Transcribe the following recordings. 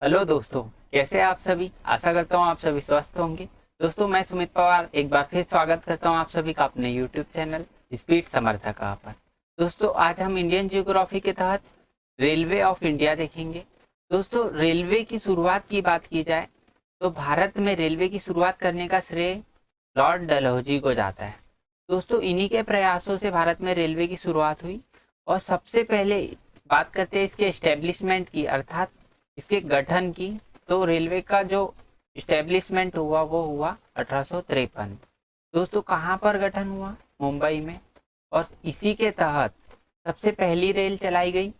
Hello दोस्तों, कैसे हैं आप सभी। आशा करता हूँ आप सभी स्वस्थ होंगे। दोस्तों, मैं सुमित पवार एक बार फिर स्वागत करता हूँ आप सभी का अपने यूट्यूब चैनल स्पीड समर्थक पर। दोस्तों, आज हम इंडियन जियोग्राफी के तहत रेलवे ऑफ इंडिया देखेंगे। दोस्तों, रेलवे की शुरुआत की बात की जाए तो भारत में रेलवे की शुरुआत करने का श्रेय लॉर्ड डलहौजी को जाता है। दोस्तों, इन्हीं के प्रयासों से भारत में रेलवे की शुरुआत हुई। और सबसे पहले बात करते हैं इसके एस्टेब्लिशमेंट की, अर्थात इसके गठन की। तो रेलवे का जो इस्टेब्लिशमेंट हुआ वो हुआ 1853। दोस्तों, कहाँ पर गठन हुआ? मुंबई में। और इसी के तहत सबसे पहली रेल चलाई गई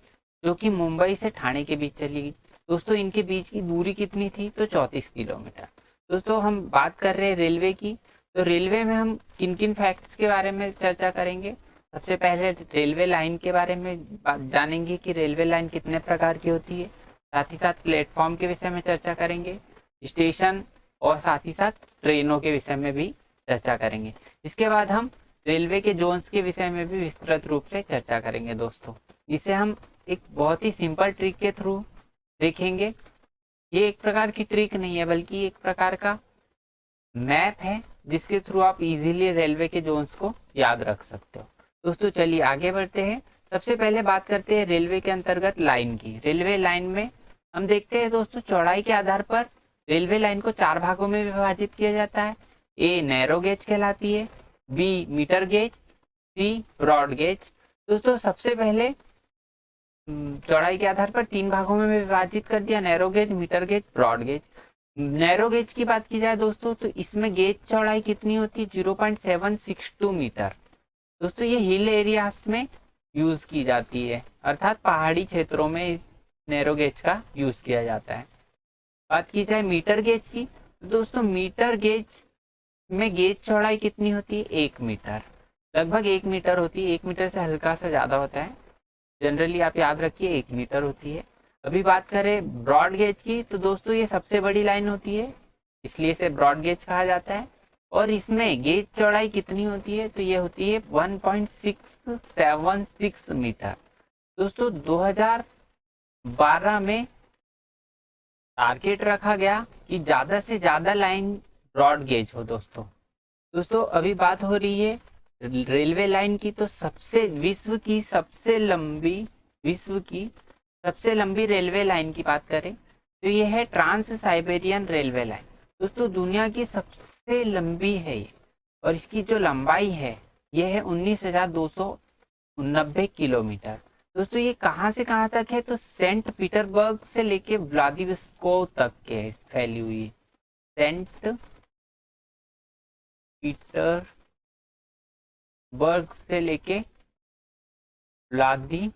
जो कि मुंबई से ठाणे के बीच चली गई। दोस्तों, इनके बीच की दूरी कितनी थी? तो 34 किलोमीटर। दोस्तों, हम बात कर रहे हैं रेलवे की। तो रेलवे में हम किन किन फैक्ट्स के बारे में चर्चा करेंगे। सबसे पहले रेलवे लाइन के बारे में जानेंगे कि रेलवे लाइन कितने प्रकार की होती है। साथ ही साथ प्लेटफॉर्म के विषय में चर्चा करेंगे, स्टेशन और साथ ही साथ ट्रेनों के विषय में भी चर्चा करेंगे। इसके बाद हम रेलवे के जोन्स के विषय में भी विस्तृत रूप से चर्चा करेंगे। दोस्तों, इसे हम एक बहुत ही सिंपल ट्रिक के थ्रू देखेंगे। ये एक प्रकार की ट्रिक नहीं है बल्कि एक प्रकार का मैप है जिसके थ्रू आप इजीली रेलवे के जोन्स को याद रख सकते हो। दोस्तों, चलिए आगे बढ़ते हैं। सबसे पहले बात करते हैं रेलवे के अंतर्गत लाइन की। रेलवे लाइन में हम देखते हैं दोस्तों, चौड़ाई के आधार पर रेलवे लाइन को 4 भागों में विभाजित किया जाता है। ए नैरो गेज कहलाती है, बी मीटर गेज, सी ब्रॉड गेज। दोस्तों, सबसे पहले चौड़ाई के आधार पर 3 भागों में विभाजित कर दिया, narrow gauge, metre gauge, broad gauge. Narrow gauge की बात की जाए दोस्तों तो इसमें गेज चौड़ाई कितनी होती है? 0.762 मीटर। दोस्तों, ये हिल एरियाज में यूज की जाती है, अर्थात पहाड़ी क्षेत्रों में नैरो गेज का यूज किया जाता है। बात की जाए मीटर गेज की तो दोस्तों, मीटर गेज में गेज चौड़ाई कितनी होती है? 1 मीटर। लगभग 1 मीटर होती है, 1 मीटर से हल्का सा ज्यादा होता है। जनरली आप याद रखिए 1 मीटर होती है। अभी बात करें ब्रॉड गेज की तो दोस्तों, ये सबसे बड़ी लाइन होती है, इसलिए इसे ब्रॉड गेज कहा जाता है। और इसमें गेज चौड़ाई कितनी होती है? तो ये होती है 1.676 मीटर। दोस्तों, 2012 में टारगेट रखा गया कि ज्यादा से ज्यादा लाइन ब्रॉड गेज हो। दोस्तों, अभी बात हो रही है रेलवे लाइन की। तो विश्व की सबसे लंबी रेलवे लाइन की बात करें तो यह है ट्रांस साइबेरियन रेलवे लाइन। दोस्तों, दुनिया की सबसे लंबी है ये, और इसकी जो लंबाई है यह है 19,290 किलोमीटर। दोस्तों, ये कहाँ से कहाँ तक है? तो सेंट पीटरबर्ग से लेके व्लादिवोस्तोक तक के फैली हुई है। सेंट पीटरबर्ग से लेके व्लादिवोस्तोक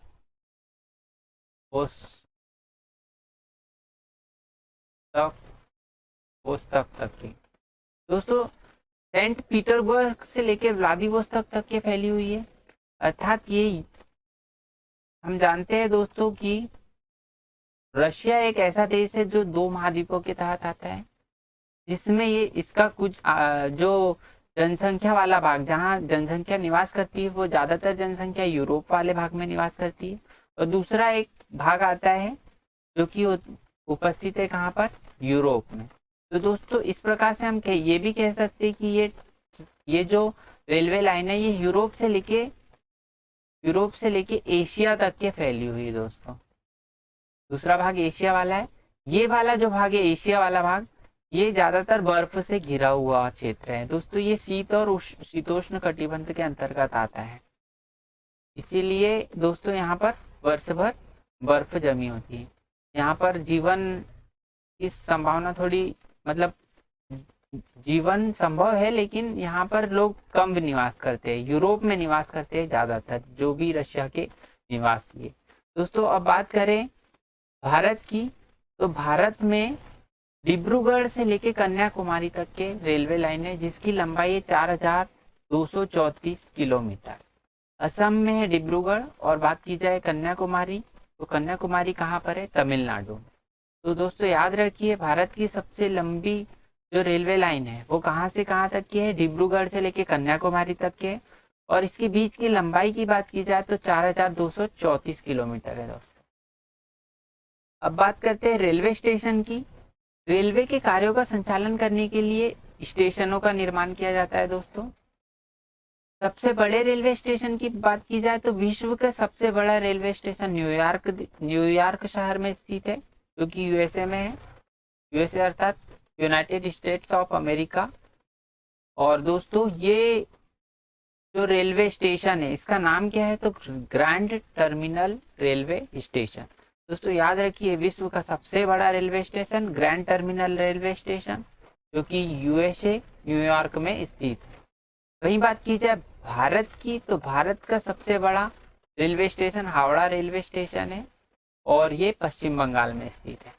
तक की। दोस्तों, सेंट पीटरबर्ग से लेके व्लादिवोस्तोक तक के फैली हुई है। अर्थात ये हम जानते हैं दोस्तों कि रशिया एक ऐसा देश है जो 2 महाद्वीपों के तहत आता है, जिसमें ये इसका कुछ जो जनसंख्या वाला भाग, जहाँ जनसंख्या निवास करती है, वो ज्यादातर जनसंख्या यूरोप वाले भाग में निवास करती है। और दूसरा एक भाग आता है जो कि उपस्थित है कहाँ पर? यूरोप में। तो दोस्तों, इस प्रकार से हम ये भी कह सकते हैं कि ये जो रेलवे लाइन है ये यूरोप से लेके एशिया तक के फैली हुई है। दोस्तों, दूसरा भाग एशिया वाला है। ये वाला जो भाग है, एशिया वाला भाग, ये ज्यादातर बर्फ से घिरा हुआ क्षेत्र है। दोस्तों, ये शीत और शीतोष्ण कटिबंध के अंतर्गत आता है, इसीलिए दोस्तों यहाँ पर वर्ष भर बर्फ जमी होती है। यहाँ पर जीवन की संभावना थोड़ी, मतलब जीवन संभव है लेकिन यहाँ पर लोग कम निवास करते हैं। यूरोप में निवास करते हैं ज्यादातर, जो भी रशिया के निवासी है। दोस्तों, अब बात करें भारत की तो भारत में डिब्रूगढ़ से लेके कन्याकुमारी तक के रेलवे लाइन है, जिसकी लंबाई है 4,234 किलोमीटर। असम में है डिब्रूगढ़। और बात की जाए कन्याकुमारी तो कन्याकुमारी कहाँ पर है? तमिलनाडु। तो दोस्तों, याद रखिए भारत की सबसे लंबी जो रेलवे लाइन है वो कहाँ से कहाँ तक की है? डिब्रूगढ़ से लेके कन्याकुमारी तक के। और इसके बीच की लंबाई की बात की जाए तो 4,234 किलोमीटर है। दोस्तों, अब बात करते हैं रेलवे स्टेशन की। रेलवे के कार्यों का संचालन करने के लिए स्टेशनों का निर्माण किया जाता है दोस्तों। सबसे बड़े रेलवे स्टेशन की बात की जाए तो विश्व का सबसे बड़ा रेलवे स्टेशन न्यूयॉर्क शहर में स्थित है, जो कि यूएसए में है। यूएसए अर्थात यूनाइटेड स्टेट्स ऑफ अमेरिका। और दोस्तों ये जो रेलवे स्टेशन है इसका नाम क्या है, तो ग्रैंड टर्मिनल रेलवे स्टेशन। दोस्तों याद रखिए, विश्व का सबसे बड़ा railway station grand terminal railway station, जो कि यूएसए न्यूयॉर्क में स्थित है। वहीं बात की जाए भारत की, तो भारत का सबसे बड़ा railway station Howrah railway station है, और ये पश्चिम बंगाल में स्थित है।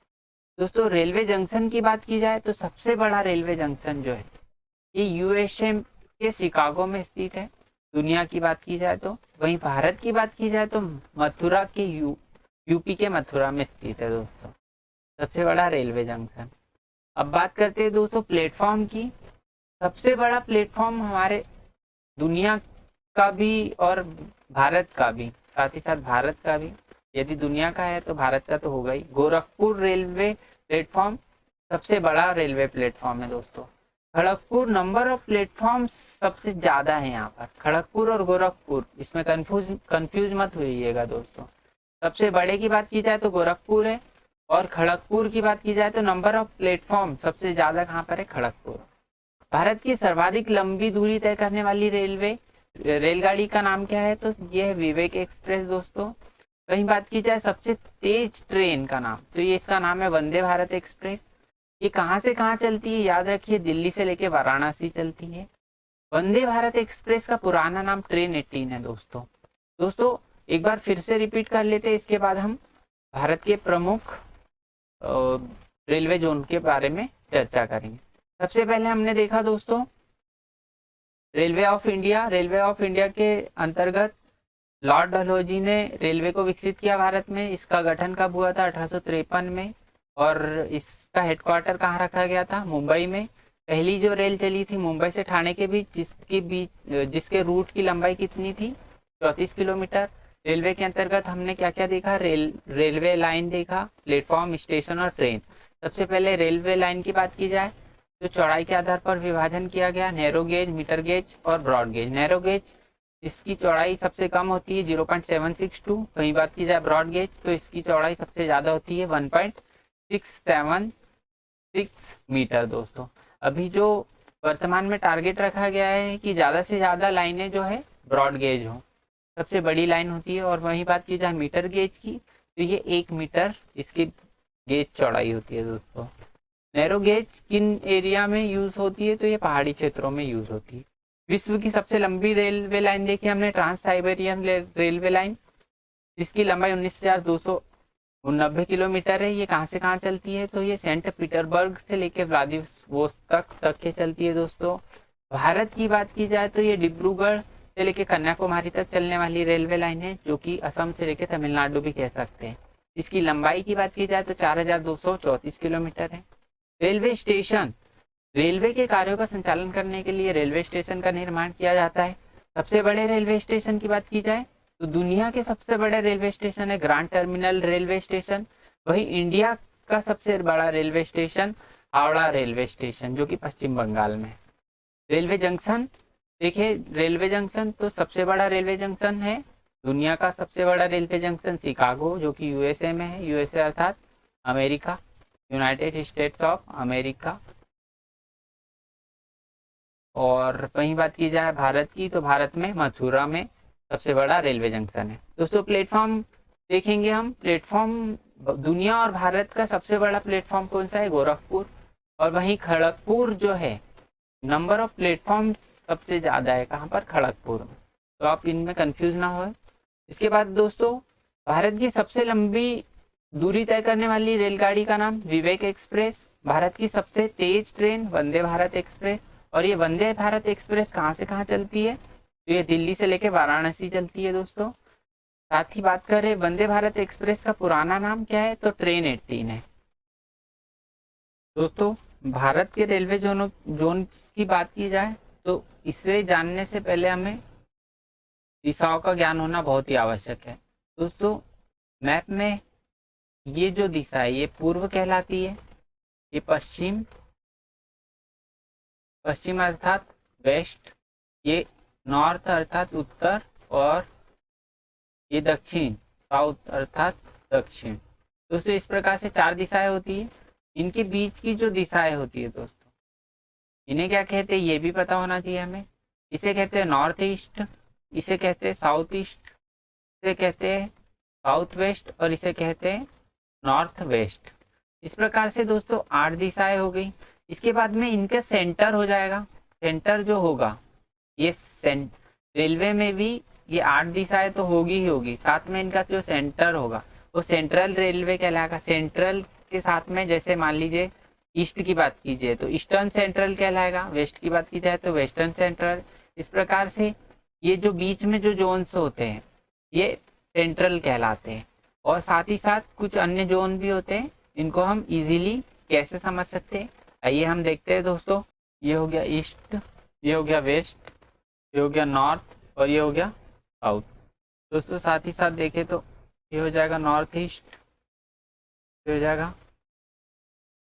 दोस्तों रेलवे जंक्शन की बात की जाए तो सबसे बड़ा रेलवे जंक्शन जो है ये यूएसए के शिकागो में स्थित है, दुनिया की बात की जाए तो। वहीं भारत की बात की जाए तो मथुरा के यूपी के मथुरा में स्थित है दोस्तों, सबसे बड़ा रेलवे जंक्शन। अब बात करते हैं दोस्तों प्लेटफॉर्म की। सबसे बड़ा प्लेटफॉर्म हमारे दुनिया का भी और भारत का भी, साथ ही साथ भारत का भी, यदि दुनिया का है तो भारत का तो होगा ही। गोरखपुर रेलवे प्लेटफॉर्म सबसे बड़ा रेलवे प्लेटफॉर्म है दोस्तों। खड़गपुर नंबर ऑफ प्लेटफॉर्म सबसे ज्यादा है यहाँ पर, खड़गपुर और गोरखपुर, इसमें कंफ्यूज मत होइएगा दोस्तों। सबसे बड़े की बात की जाए तो गोरखपुर है, और खड़गपुर की बात की जाए तो नंबर ऑफ प्लेटफॉर्म सबसे ज्यादा कहाँ पर है, खड़गपुर। भारत की सर्वाधिक लंबी दूरी तय करने वाली रेलगाड़ी का नाम क्या है, तो ये है विवेक एक्सप्रेस दोस्तों। वहीं बात की जाए सबसे तेज ट्रेन का नाम, तो ये इसका नाम है वंदे भारत एक्सप्रेस। ये कहाँ से कहाँ चलती है, याद रखिए दिल्ली से लेके वाराणसी चलती है। वंदे भारत एक्सप्रेस का पुराना नाम ट्रेन 18 है दोस्तों। दोस्तों एक बार फिर से रिपीट कर लेते हैं, इसके बाद हम भारत के प्रमुख रेलवे जोन के बारे में चर्चा करेंगे। सबसे पहले हमने देखा दोस्तों railway of India. Railway of India के अंतर्गत लॉर्ड डलहौजी ने रेलवे को विकसित किया भारत में। इसका गठन कब हुआ था, 1853 में, और इसका हेडक्वार्टर कहाँ रखा गया था, मुंबई में। पहली जो रेल चली थी मुंबई से ठाणे के बीच, जिसके रूट की लंबाई कितनी थी, 34 किलोमीटर। रेलवे के अंतर्गत हमने क्या क्या देखा, रेलवे लाइन देखा, प्लेटफॉर्म, स्टेशन और ट्रेन। सबसे पहले रेलवे लाइन की बात की जाए तो चौड़ाई के आधार पर विभाजन किया गया, नैरो गेज, मीटर गेज और ब्रॉड गेज। नैरो गेज जिसकी चौड़ाई सबसे कम होती है 0.762। वहीं बात की जाए ब्रॉड गेज तो इसकी चौड़ाई सबसे ज्यादा होती है 1.676 मीटर दोस्तों। अभी जो वर्तमान में टारगेट रखा गया है कि ज्यादा से ज्यादा लाइनें जो है ब्रॉड गेज हो, सबसे बड़ी लाइन होती है। और वहीं बात की जाए मीटर गेज की तो ये 1 मीटर इसकी गेज चौड़ाई होती है दोस्तों। नैरो गेज किन एरिया में यूज होती है, तो ये पहाड़ी क्षेत्रों में यूज होती है। विश्व की सबसे लंबी रेलवे लाइन देखी हमने, ट्रांस साइबेरियन रेलवे लाइन, जिसकी लंबाई 19,490 किलोमीटर है। ये कहाँ से कहाँ चलती है, तो ये सेंट पीटरबर्ग से लेके व्लादिवोस्तोक तक के चलती है दोस्तों। भारत की बात की जाए तो ये डिब्रूगढ़ से लेके कन्याकुमारी तक चलने वाली रेलवे लाइन है, जो कि असम से लेके तमिलनाडु भी कह सकते हैं। इसकी लंबाई की बात की जाए तो 4,234 किलोमीटर है। रेलवे स्टेशन, रेलवे के कार्यों का संचालन करने के लिए रेलवे स्टेशन का निर्माण किया जाता है। सबसे बड़े रेलवे स्टेशन की बात की जाए तो दुनिया के सबसे बड़े रेलवे स्टेशन है ग्रांड टर्मिनल रेलवे स्टेशन। वहीं इंडिया का सबसे बड़ा railway station Howrah railway station, जो कि पश्चिम बंगाल में। रेलवे जंक्शन देखिए, रेलवे जंक्शन तो सबसे बड़ा रेलवे जंक्शन है दुनिया का सबसे बड़ा रेलवे जंक्शन शिकागो, जो कि यूएसए में है। यूएसए अर्थात America, United states of America. और वहीं बात की जाए भारत की तो भारत में मथुरा में सबसे बड़ा रेलवे जंक्शन है दोस्तों। प्लेटफॉर्म देखेंगे हम, प्लेटफॉर्म दुनिया और भारत का सबसे बड़ा प्लेटफॉर्म कौन सा है, गोरखपुर। और वहीं खड़गपुर जो है, नंबर ऑफ प्लेटफॉर्म सबसे ज्यादा है कहाँ पर, खड़गपुर में। तो आप इनमें कंफ्यूज ना हो। इसके बाद दोस्तों भारत की सबसे लंबी दूरी तय करने वाली रेलगाड़ी का नाम विवेक एक्सप्रेस। भारत की सबसे तेज ट्रेन वंदे भारत एक्सप्रेस। और ये वंदे भारत एक्सप्रेस कहाँ से कहाँ चलती है, तो ये दिल्ली से लेके वाराणसी चलती है दोस्तों। साथ ही बात करें वंदे भारत एक्सप्रेस का पुराना नाम क्या है, तो ट्रेन 18 है दोस्तों। भारत के रेलवे जोन की बात की जाए तो इसे जानने से पहले हमें दिशाओं का ज्ञान होना बहुत ही आवश्यक है दोस्तों। मैप में ये जो दिशा है ये पूर्व कहलाती है, ये पश्चिम, पश्चिम अर्थात वेस्ट, ये नॉर्थ अर्थात उत्तर, और ये दक्षिण साउथ अर्थात दक्षिण। दोस्तों इस प्रकार से चार दिशाएं होती है। इनके बीच की जो दिशाएं होती है दोस्तों, इन्हें क्या कहते हैं ये भी पता होना चाहिए हमें। इसे कहते हैं नॉर्थ ईस्ट, इसे कहते हैं साउथ ईस्ट, इसे कहते हैं साउथ वेस्ट, और इसे कहते हैं नॉर्थ वेस्ट। इस प्रकार से दोस्तों 8 दिशाएं हो गई। इसके बाद में इनका सेंटर हो जाएगा। सेंटर जो होगा ये रेलवे में भी ये 8 दिशाएं तो होगी ही होगी, साथ में इनका जो सेंटर होगा वो सेंट्रल रेलवे कहलाएगा। सेंट्रल के साथ में जैसे मान लीजिए ईस्ट की बात कीजिए तो ईस्टर्न सेंट्रल कहलाएगा, वेस्ट की बात की जाए तो वेस्टर्न सेंट्रल। इस प्रकार से ये जो बीच में जो जोन्स होते हैं ये सेंट्रल कहलाते हैं, और साथ ही साथ कुछ अन्य जोन भी होते हैं। इनको हम इजीली कैसे समझ सकते हैं, आइए हम देखते हैं दोस्तों। ये हो गया ईस्ट, ये हो गया वेस्ट, ये हो गया नॉर्थ, और ये हो गया साउथ। दोस्तों साथ ही साथ देखें तो ये हो जाएगा नॉर्थ ईस्ट, ये हो जाएगा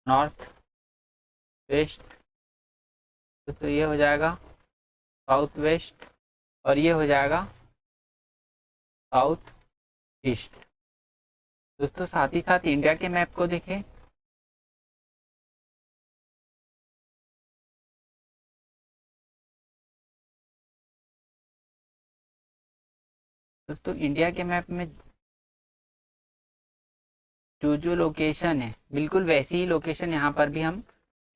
नॉर्थ वेस्ट, तो ये हो जाएगा साउथ वेस्ट, और ये हो जाएगा साउथ ईस्ट। दोस्तों साथ ही साथ इंडिया के मैप को देखें। दोस्तों इंडिया के मैप में जो लोकेशन है बिल्कुल वैसी ही लोकेशन यहाँ पर भी हम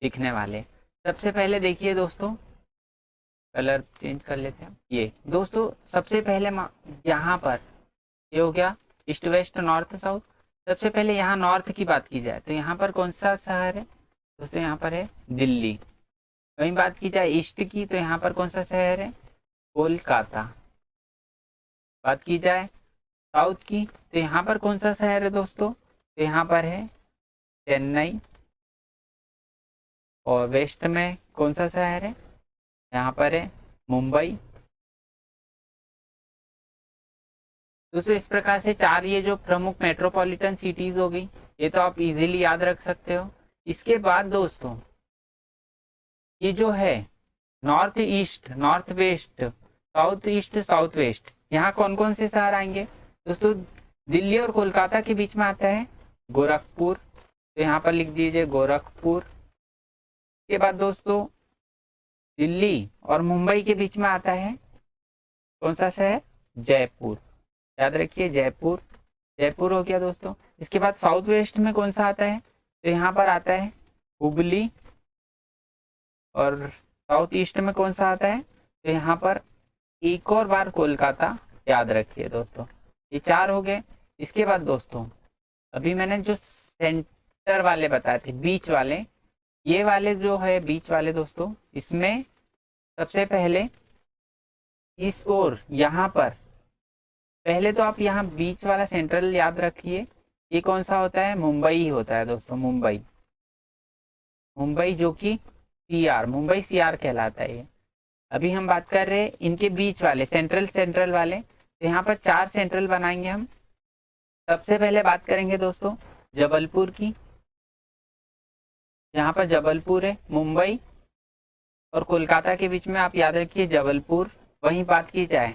दिखने वाले। सबसे पहले देखिए दोस्तों, कलर चेंज कर लेते हैं। ये दोस्तों सबसे पहले यहाँ पर ये हो गया ईस्ट वेस्ट नॉर्थ साउथ। सबसे पहले यहाँ नॉर्थ की बात की जाए तो यहाँ पर कौन सा शहर है दोस्तों, यहाँ पर है दिल्ली। वहीं बात की जाए ईस्ट की तो यहाँ पर कौन सा शहर है, कोलकाता। बात की जाए साउथ की तो यहाँ पर कौन सा शहर है दोस्तों, तो यहाँ पर है चेन्नई। और वेस्ट में कौन सा शहर है, यहाँ पर है मुंबई। दोस्तों इस प्रकार से चार ये जो प्रमुख मेट्रोपॉलिटन सिटीज हो गई, ये तो आप इजीली याद रख सकते हो। इसके बाद दोस्तों ये जो है north east north west, south east south west, यहाँ कौन कौन से शहर आएंगे दोस्तों, दिल्ली और कोलकाता के बीच में आता है गोरखपुर, तो यहाँ पर लिख दीजिए गोरखपुर। के बाद दोस्तों दिल्ली और मुंबई के बीच में आता है कौन सा शहर, जयपुर। याद रखिए जयपुर, जयपुर हो गया दोस्तों। इसके बाद साउथ वेस्ट में कौन सा आता है, तो यहाँ पर आता है हुबली। और साउथ ईस्ट में कौन सा आता है, तो यहाँ पर एक और बार कोलकाता। याद रखिए दोस्तों ये चार हो गए। इसके बाद दोस्तों अभी मैंने जो सेंटर वाले बताए थे बीच वाले, ये वाले जो है बीच वाले दोस्तों, इसमें सबसे पहले इस ओर यहाँ पर पहले तो आप यहाँ बीच वाला सेंट्रल याद रखिए, ये कौन सा होता है, मुंबई ही होता है दोस्तों। मुंबई, मुंबई जो कि सीआर, मुंबई सीआर कहलाता है ये। अभी हम बात कर रहे हैं इनके बीच वाले सेंट्रल वाले, तो यहाँ पर चार सेंट्रल बनाएंगे हम। सबसे पहले बात करेंगे दोस्तों जबलपुर की, यहाँ पर जबलपुर है। मुंबई और कोलकाता के बीच में आप याद रखिए जबलपुर। वहीं बात की जाए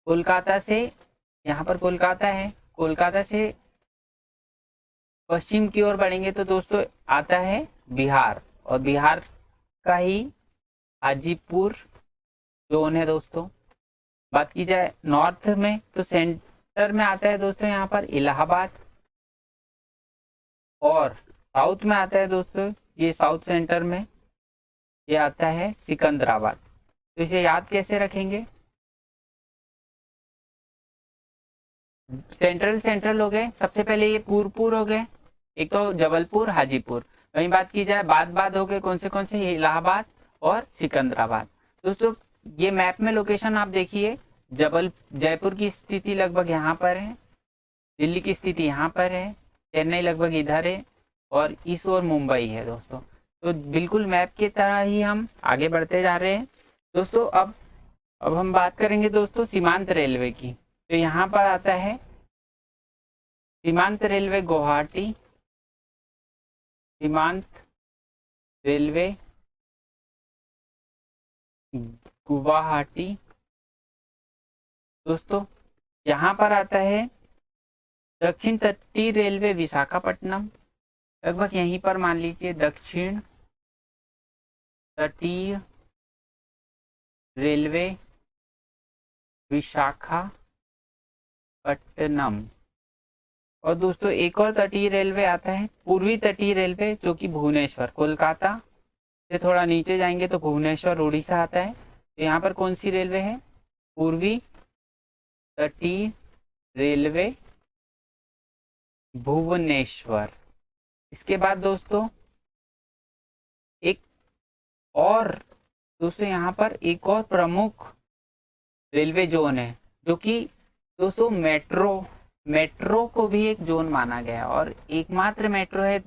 कोलकाता से, यहाँ पर कोलकाता है, कोलकाता से पश्चिम की ओर बढ़ेंगे तो दोस्तों आता है बिहार, और बिहार का ही हाजीपुर जोन है दोस्तों। बात की जाए नॉर्थ में तो सेंटर में आता है दोस्तों यहाँ पर इलाहाबाद, और साउथ में आता है दोस्तों ये साउथ सेंटर में ये आता है सिकंदराबाद। तो इसे याद कैसे रखेंगे, सेंट्रल हो गए। सबसे पहले ये पूरपुर हो गए, एक तो जबलपुर हाजीपुर। वहीं बात की जाए बाद हो गए कौन से, इलाहाबाद और सिकंदराबाद। दोस्तों ये मैप में लोकेशन आप देखिए, जयपुर की स्थिति लगभग यहाँ पर है, दिल्ली की स्थिति यहाँ पर है, चेन्नई लगभग इधर है, और इस ओर मुंबई है दोस्तों। तो बिल्कुल मैप की तरह ही हम आगे बढ़ते जा रहे हैं दोस्तों। अब हम बात करेंगे दोस्तों सीमांत रेलवे की। तो यहाँ पर आता है सीमांत रेलवे गुवाहाटी, सीमांत रेलवे गुवाहाटी। दोस्तों यहाँ पर आता है दक्षिण तटीय रेलवे विशाखापट्टनम, लगभग यहीं पर मान लीजिए दक्षिण तटीय रेलवे विशाखापट्टनम। और दोस्तों एक और तटीय रेलवे आता है पूर्वी तटीय रेलवे, जो कि भुवनेश्वर, कोलकाता से थोड़ा नीचे जाएंगे तो भुवनेश्वर उड़ीसा आता है। तो यहाँ पर कौन सी रेलवे है? पूर्वी तटीय रेलवे भुवनेश्वर। इसके बाद दोस्तों एक और दोस्तों यहाँ पर एक और प्रमुख रेलवे जोन है, जो कि दोस्तों मेट्रो को भी एक जोन माना गया है, और एकमात्र मेट्रो है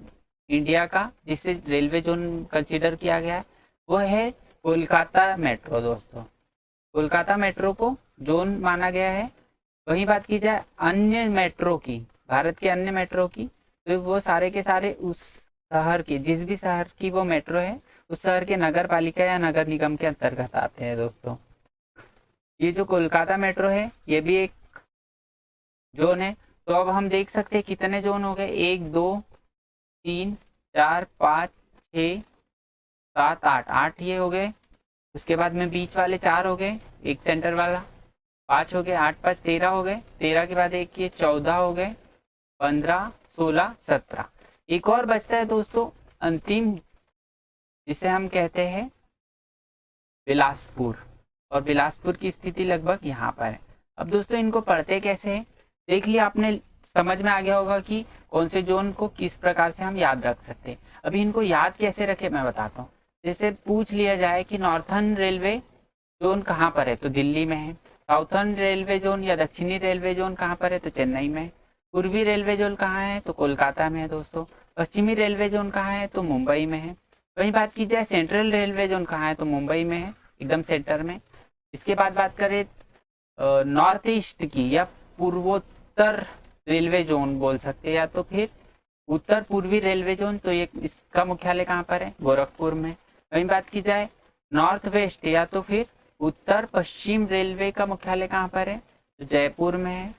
इंडिया का जिसे रेलवे जोन कंसीडर किया गया है, वो है कोलकाता मेट्रो। दोस्तों कोलकाता मेट्रो को जोन माना गया है। वहीं बात की जाए अन्य मेट्रो की, भारत के अन्य मेट्रो की, तो वो सारे के सारे उस शहर की, जिस भी शहर की वो मेट्रो है, उस शहर के नगर पालिका या नगर निगम के अंतर्गत आते हैं। दोस्तों ये जो कोलकाता मेट्रो है ये भी एक जोन है। तो अब हम देख सकते हैं कितने जोन हो गए, 1 2 3 4 5 6 7 8, 8 ये हो गए। उसके बाद में बीच वाले 4 हो गए, एक सेंटर वाला 5 हो गए, 8 5 13 हो गए, 13 के बाद एक ये 14 हो गए, 15 16 17। एक और बचता है दोस्तों अंतिम, जिसे हम कहते हैं बिलासपुर, और बिलासपुर की स्थिति लगभग यहाँ पर है। अब दोस्तों इनको पढ़ते कैसे हैं, देख लिया आपने, समझ में आ गया होगा कि कौन से जोन को किस प्रकार से हम याद रख सकते हैं। अभी इनको याद कैसे रखे मैं बताता हूँ। जैसे पूछ लिया जाए कि नॉर्थर्न रेलवे जोन कहाँ पर है, तो दिल्ली में है। साउथर्न रेलवे जोन या दक्षिणी रेलवे जोन कहाँ पर है, तो चेन्नई में है। पूर्वी रेलवे जोन कहाँ है, तो कोलकाता में है। दोस्तों पश्चिमी रेलवे जोन कहाँ है, तो मुंबई में है। वहीं बात की जाए सेंट्रल रेलवे जोन कहाँ है, तो मुंबई में है, एकदम सेंटर में। इसके बाद बात करें नॉर्थ ईस्ट की या पूर्वोत्तर रेलवे जोन बोल सकते हैं, या तो फिर उत्तर पूर्वी रेलवे जोन, तो ये इसका मुख्यालय कहाँ पर है, गोरखपुर में। वहीं बात की जाए नॉर्थ वेस्ट या तो फिर उत्तर पश्चिम रेलवे का मुख्यालय कहाँ पर है, तो जयपुर में है।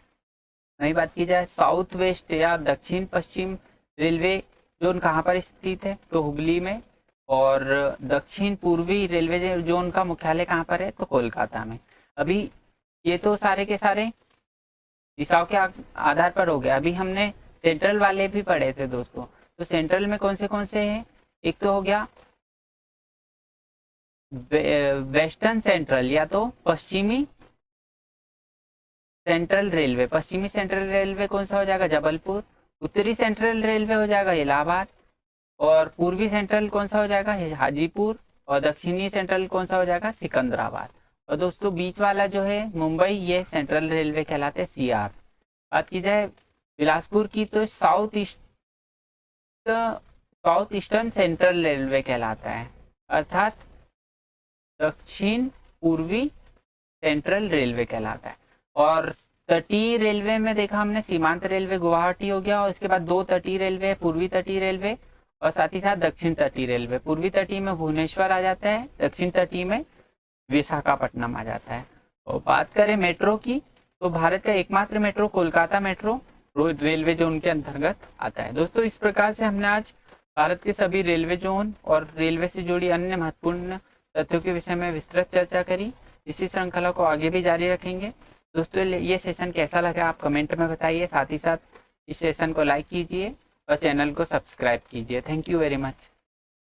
वहीं बात की जाए साउथ वेस्ट या दक्षिण पश्चिम रेलवे जोन कहाँ पर स्थित है, तो हुगली में। और दक्षिण पूर्वी रेलवे जोन का मुख्यालय कहाँ पर है, तो कोलकाता में। अभी ये तो सारे के सारे दिशाओं के आधार पर हो गया। अभी हमने सेंट्रल वाले भी पढ़े थे दोस्तों, तो सेंट्रल में कौन से हैं, एक तो हो गया वेस्टर्न सेंट्रल या तो पश्चिमी सेंट्रल रेलवे। पश्चिमी सेंट्रल रेलवे कौन सा हो जाएगा, जबलपुर। उत्तरी सेंट्रल रेलवे हो जाएगा इलाहाबाद। और पूर्वी सेंट्रल कौन सा हो जाएगा, हाजीपुर। और दक्षिणी सेंट्रल कौन सा हो जाएगा, सिकंदराबाद। और दोस्तों बीच वाला जो है मुंबई, ये सेंट्रल रेलवे कहलाते हैं, CR। बात की जाए बिलासपुर की, तो साउथ ईस्टर्न सेंट्रल रेलवे कहलाता है, अर्थात दक्षिण पूर्वी सेंट्रल रेलवे कहलाता है। और तटीय रेलवे में देखा हमने सीमांत रेलवे गुवाहाटी हो गया, और इसके बाद 2 तटीय रेलवे, पूर्वी तटीय रेलवे और साथ ही साथ दक्षिण तटीय रेलवे। पूर्वी तटीय में भुवनेश्वर आ जाता है, दक्षिण तटीय में विशाखापट्टनम आ जाता है। और बात करें मेट्रो की, तो भारत का एकमात्र metro Kolkata metro railway zone के अंतर्गत आता है। दोस्तों इस प्रकार से हमने आज भारत के सभी रेलवे जोन और रेलवे से जुड़ी अन्य महत्वपूर्ण तथ्यों के विषय में विस्तृत चर्चा करी। इसी श्रृंखला को आगे भी जारी रखेंगे। दोस्तों ये सेशन कैसा लगा आप कमेंट में बताइए, साथ ही साथ इस सेशन को लाइक कीजिए और चैनल को सब्सक्राइब कीजिए। Thank you very much.